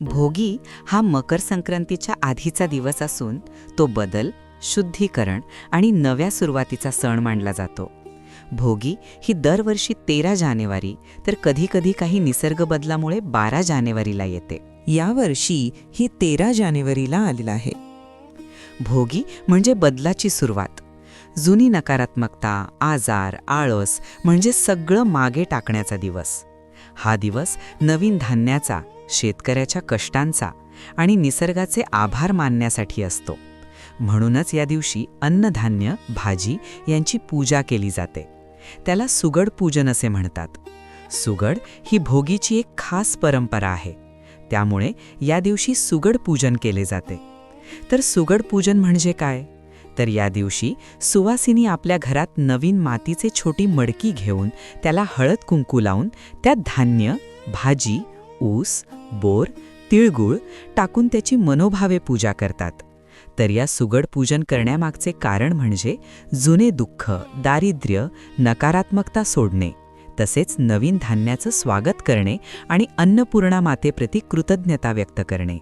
भोगी हा मकर संक्रांतीच्या आधीचा दिवस असून तो बदल, शुद्धीकरण आणि नव्या सुरुवातीचा सण मानला जातो. भोगी ही दरवर्षी 13 जानेवारी तर कधीकधी काही निसर्ग बदलामुळे 12 जानेवारीला येते. यावर्षी ही 13 जानेवारीला आलेला आहे. भोगी म्हणजे बदलाची सुरुवात. जुनी नकारात्मकता, आजार, आळस म्हणजे सगळं मागे टाकण्याचा दिवस. हा दिवस नवीन धान्याचा, शेतकऱ्याच्या कष्टांचा आणि निसर्गाचे आभार मानण्यासाठी असतो. म्हणूनच या दिवशी अन्नधान्य, भाजी यांची पूजा केली जाते. त्याला सुगड पूजन असे म्हणतात. सुगड ही भोगीची एक खास परंपरा आहे. त्यामुळे या दिवशी सुगड पूजन केले जाते. तर सुगड पूजन म्हणजे काय? तर या दिवशी सुवासिनी आपल्या घरात नवीन मातीचे छोटी मडकी घेऊन त्याला हळद कुंकू लावून त्यात धान्य, भाजी, ऊस, बोर, तिळगुळ टाकून त्याची मनोभावे पूजा करतात. तर या सुगड पूजन करण्यामागचे कारण म्हणजे जुने दुःख, दारिद्र्य, नकारात्मकता सोडणे, तसेच नवीन धान्याचं स्वागत करणे आणि अन्नपूर्णा मातेप्रती कृतज्ञता व्यक्त करणे.